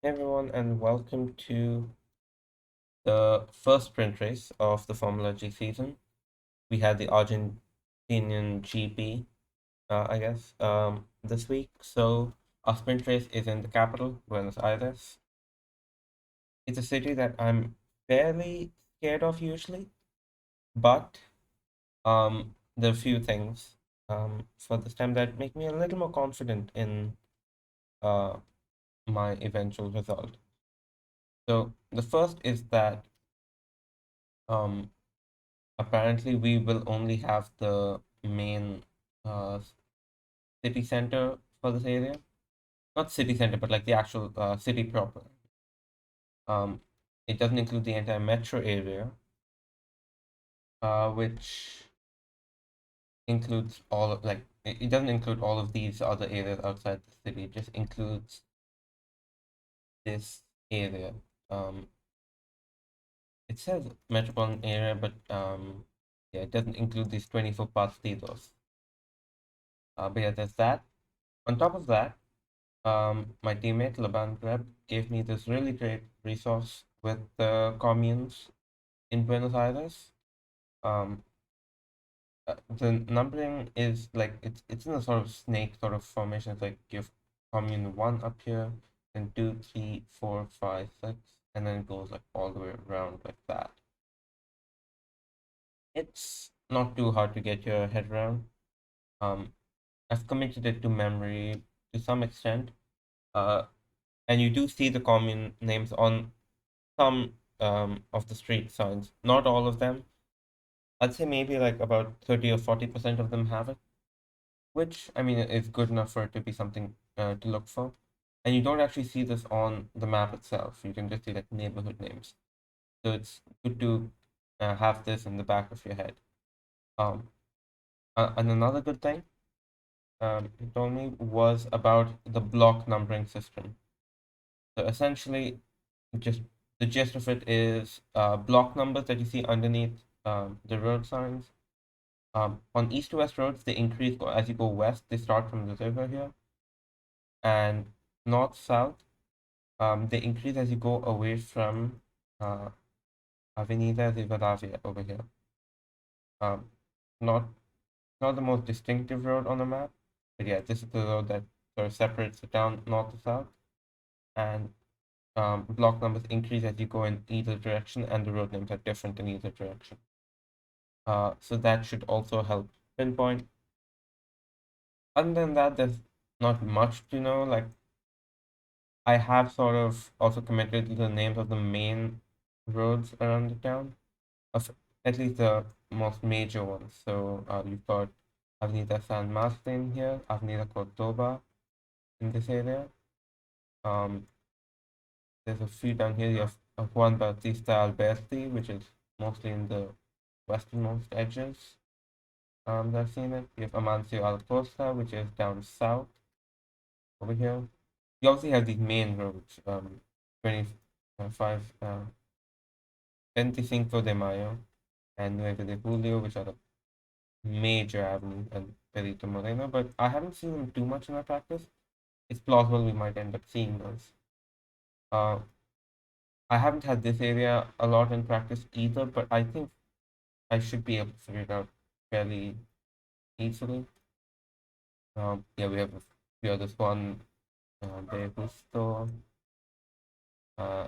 Hey everyone, and welcome to the first sprint race of the Formula G season. We had the Argentinian GP, I guess, this week. So our sprint race is in the capital, Buenos Aires. It's a city that I'm fairly scared of usually, but there are a few things for this time that make me a little more confident in uh, my eventual result. So the first is that um, apparently, we will only have the main uh, city center for this area. Not city center, but like the actual city proper. Um, it doesn't include the entire metro area, which includes all of like it doesn't include all of these other areas outside the city. It just includes this area. Um, it says metropolitan area, but yeah, it doesn't include these 24 partidos. But yeah, there's that. On top of that, my teammate Laban Greb gave me this really great resource with the communes in Buenos Aires. Um, the numbering is like it's in a sort of snake sort of formation. It's like you have commune one up here, then two, three, four, five, six, and then it goes like all the way around like that. It's not too hard to get your head around. Um, I've committed it to memory to some extent. Uh, and you do see the commune names on some of the street signs. Not all of them. I'd say maybe like about 30 or 40% of them have it, which I mean is good enough for it to be something to look for. And you don't actually see this on the map itself. You can just see like neighborhood names. So it's good to have this in the back of your head. Um, and another good thing he told me was about the block numbering system. So essentially, just the gist of it is block numbers that you see underneath the road signs. On east to west roads, they increase as you go west. They start from the river here, and north south, they increase as you go away from uh, Avenida Rivadavia over here. Um, not not the most distinctive road on the map, but yeah, this is the road that sort of separates the town north to south, and block numbers increase as you go in either direction, and the road names are different in either direction. So that should also help pinpoint. Other than that, there's not much to know. Like I have sort of also committed to the names of the main roads around the town, of at least the most major ones. So you've got Avenida San Martin here, Avenida Cordoba in this area. Um, there's a few down here. You have Juan Bautista Alberti, which is mostly in the westernmost edges. That I've seen it. You have Amancio Alcosta, which is down south over here. You obviously have these main roads, 25, 25 de Mayo and 9 de Julio, which are the major avenues, and Perito Moreno, but I haven't seen them too much in my practice. It's plausible we might end up seeing those. Uh, I haven't had this area a lot in practice either, but I think I should be able to figure it out fairly easily. Yeah, we have a few others, one de Justo,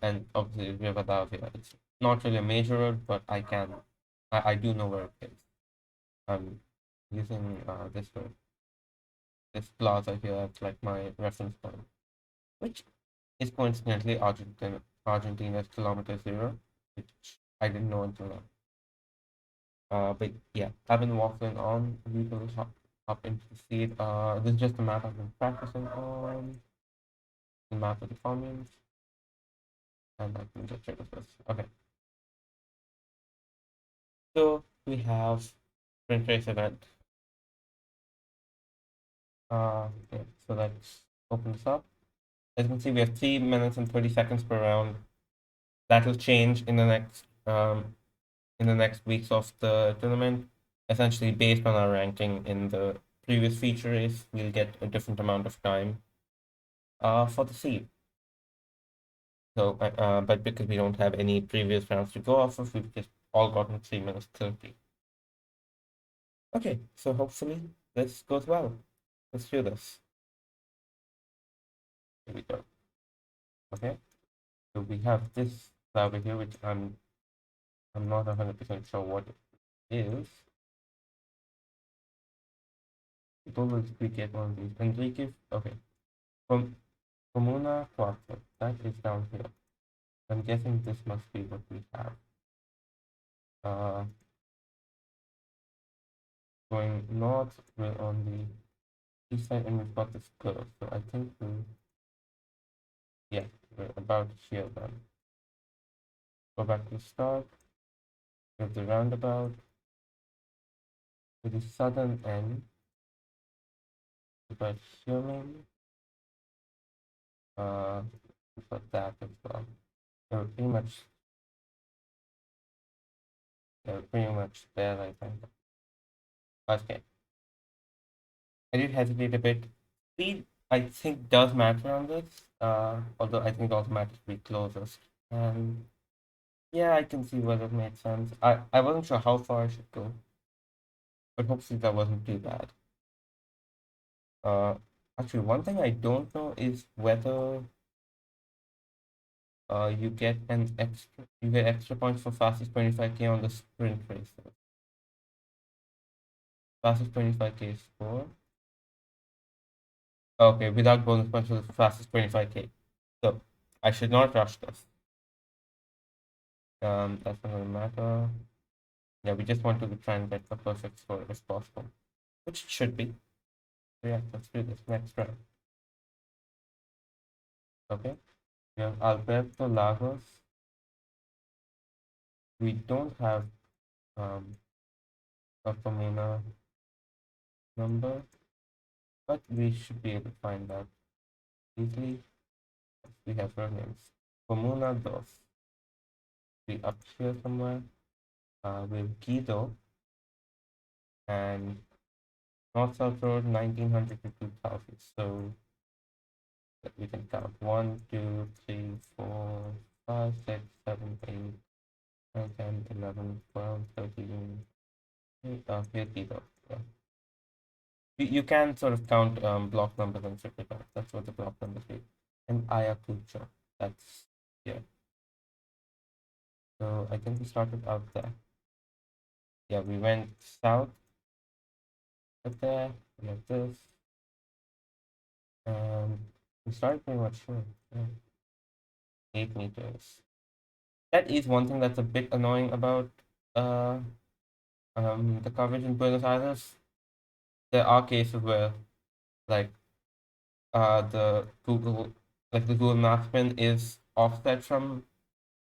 and obviously Rivadavia. It's not really a major road, but I do know where it is. I'm using this road, this plaza here as like my reference point, which is coincidentally Argentina's kilometer zero, which I didn't know until now. But yeah, I've been waffling on. We will hop into the seat. This is just the map I've been practicing on. The map of the communes, and I can just check this. Okay, so we have sprint race event. Yeah, so let's open this up. As you can see, we have 3 minutes and 30 seconds per round. That'll change in the next weeks of the tournament. Essentially, based on our ranking in the previous feature race, we'll get a different amount of time for the seed. So, but because we don't have any previous rounds to go off of, we've just all gotten 3 minutes 30. Okay, so hopefully this goes well. Let's do this. Here we go. Okay, so we have this flower here, which I'm not 100% sure what it is. People will get one of these. Enrique, okay. From Comuna Quarter, that is down here. I'm guessing this must be what we have. Going north, we're on the east side, and we've got this curve. So I think yeah, we're about here then. Go back to the start. We have the roundabout. To the southern end, about here maybe. We've got that as well. So we're pretty much there, I think. Okay. I did hesitate a bit. Speed, I think, does matter on this. Although I think it also matters to be closest. And yeah, I can see where that made sense. I wasn't sure how far I should go, but hopefully that wasn't too bad. Uh, Actually, one thing I don't know is whether you get extra points for fastest 25k on the sprint race. Fastest 25k score. Okay, without bonus points for the fastest 25k. So I should not rush this. That's not gonna matter. Yeah, we just want to try and get the perfect score as possible, which it should be. So yeah, let's do this next round. Okay, we have Alberto Lagos. We don't have a Pomona number, but we should be able to find that easily. We have her names. Pomona Dos. We up here somewhere. With Guido and North South Road 1900 to 2000. So we can count 1, 2, 3, 4, 5, 6, 7, 8, 9, 10, 11, 12, 13. Here Guido. Yeah. You can sort of count block numbers and figure it out. That's what the block numbers do. And Ayacucho. That's here. So I think we started out there. Yeah, we went south up there. We have this. And we started pretty much here. Yeah. 8 meters. That is one thing that's a bit annoying about uh, the coverage in Buenos Aires. There are cases where like the Google Maps pin is offset from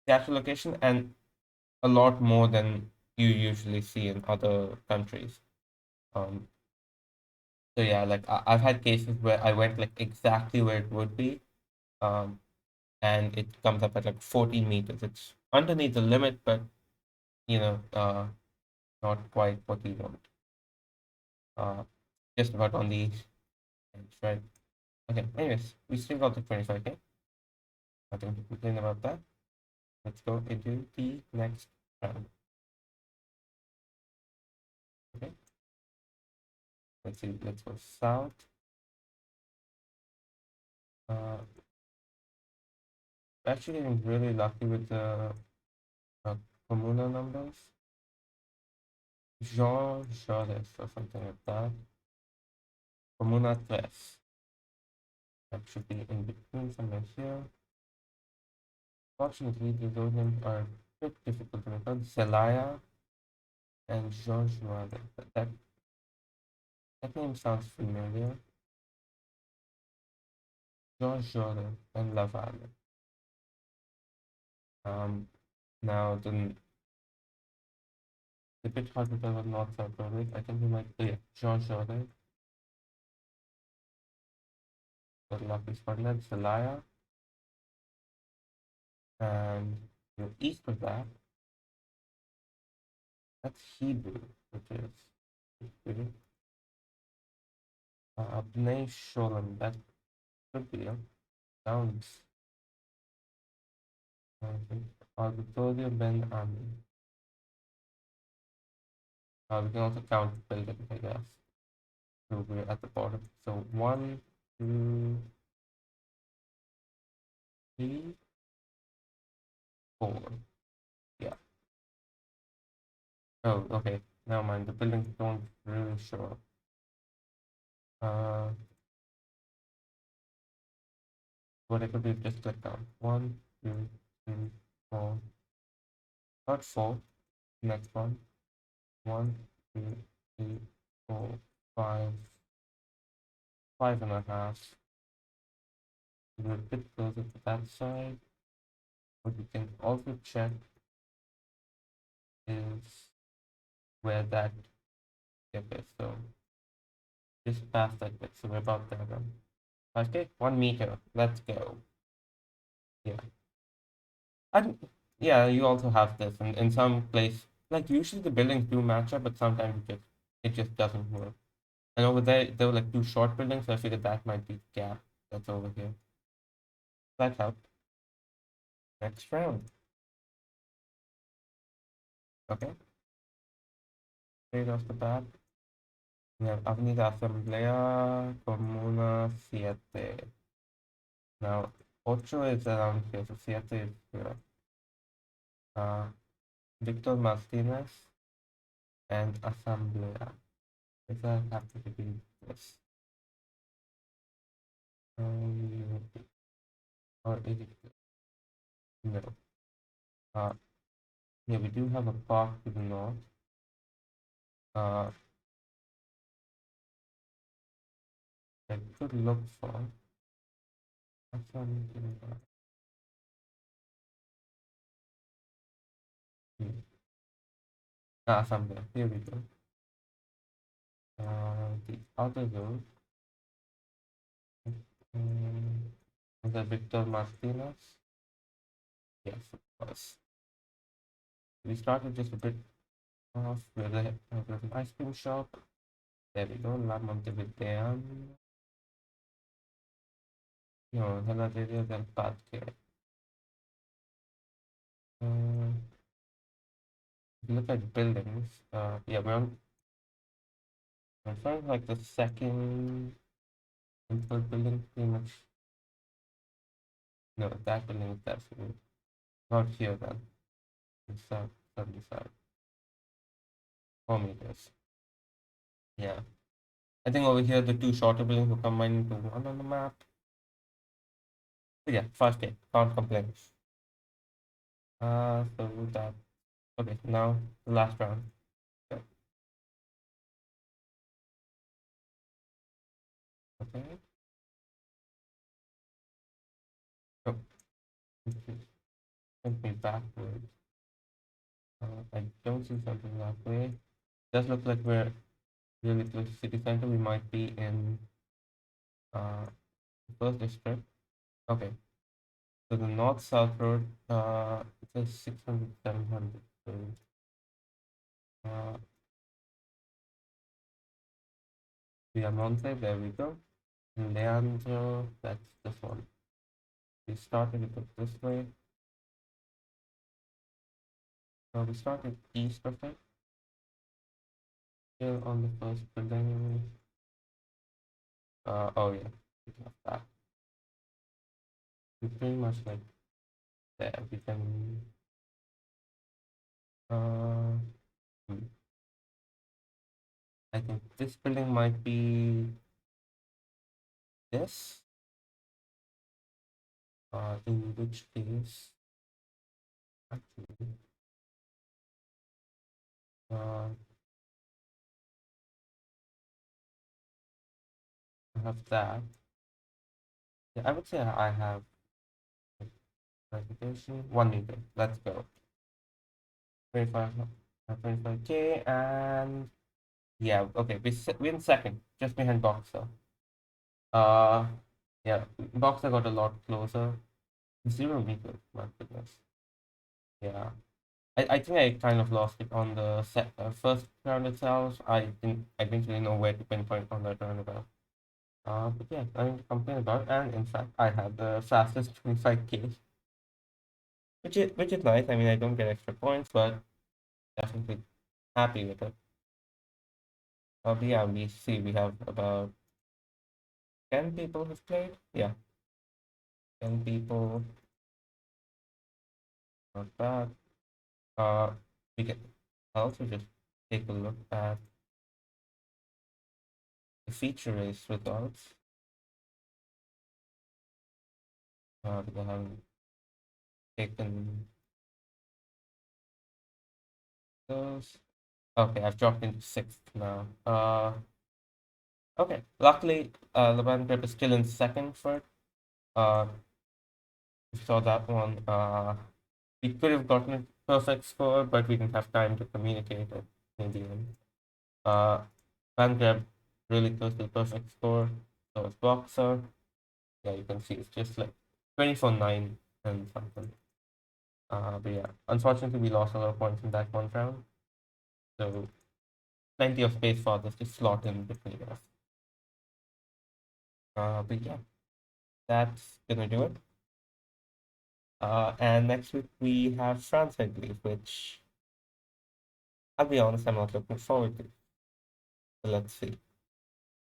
the actual location and a lot more than you usually see in other countries. Um, so yeah, like I've had cases where I went like exactly where it would be, um, and it comes up at like 14 meters. It's underneath the limit, but you know, not quite what we want. Uh, just about on the edge, right? Okay. Anyways, we still got the 25k. Nothing to complain about that. Let's go into the next round. Okay. Let's see. Let's go south. Uh, Actually getting really lucky with the Comuna numbers. Jean Jores or something like that. Comuna 3. That should be in between somewhere here. Fortunately, those names are a bit difficult to make out. Zelaya and Jean Jores. That name sounds familiar. Jean Jores and Laval. Now the bit hard to tell what North South Road is. I think we might, oh yeah, Jean Jores. The lucky spotlight, Zelaya. And the east of that, that's Hebrew, which is Hebrew. Bnei Sholem, that could be it. Sounds Auditorio Ben Ami. We can also count the buildings, I guess. So we're at the bottom. So one, two, three, four. Yeah. Oh, okay. Never mind. The buildings don't really show up. Uh, what I could do is just click down. One, two, three, four. Not four. Next one. One, two, three, four, five. 5.5. We're a bit closer to that side. What you can also check is where that dip is. So just past that bit. So we're about there then. Okay, 1 meter. Let's go. Yeah. And yeah, you also have this in some place. Like usually the buildings do match up, but sometimes it just doesn't work. And over there were like two short buildings, so I figured that might be the gap that's over here. That helped. Next round. Okay. Straight off the bat. We have Avenida Asamblea Comuna Siete. Now, Ocho is around here, so Siete is here. Victor Martinez and Asamblea. If I have to be this. Or is it? No. Uh, yeah, we do have a park to the north. Uh, I could look for Asamblea. Asamblea. Here we go. The other road. Is that Victor Martinez? Yes, of course. We started just a bit off with an ice cream shop. There we go, La Montevideo. No, Heladeria del Parque. Uh, look at buildings. Yeah, we're on. I'm trying like the second and third building pretty much. No, that building is definitely not here then. It's 75 meters. Yeah. I think over here the two shorter buildings will combine into one on the map. But yeah, first day. Can't complain. So that okay, now the last round. Yeah. Okay. Oh, it sent me backwards. I don't see something that way. Does look like we're really close to city center. We might be in the first district. Okay. So the north south road, it says 600, 700. So uh, Viamonte, there we go. Leandro, that's this one. We started it this way. So we started east of it. Here on the first building. Oh yeah, we have that. We pretty much like there. We can uh I think this building might be this. In which case actually uh I have that. Yeah, I would say I have verification 1 meter. Let's go. 25 25K and yeah, okay, we're in second, just behind Boxer. Uh yeah, Boxer got a lot closer. 0 meters, my goodness. Yeah. I think I kind of lost it on the first round itself. I didn't really know where to pinpoint on that roundabout. But yeah, nothing to complain about. And in fact, I had the fastest 25K. which is nice. I mean, I don't get extra points, but definitely happy with it. But yeah, we see we have about 10 people who've played. Yeah, 10 people. Not bad. Uh, we can also just take a look at the feature race results. Because I haven't taken those. Okay, I've dropped into sixth now. Okay. Luckily, Laban Greb is still in second for it. Uh, we saw that one. We could have gotten a perfect score, but we didn't have time to communicate it in the end. Van Greb really close to the perfect score. So it's Boxer. Yeah, you can see it's just like 24-9 and something. But yeah, unfortunately, we lost a lot of points in that one round. So plenty of space for others to slot in between us. But yeah, that's gonna do it. And next week we have France, I believe, which I'll be honest, I'm not looking forward to. So let's see.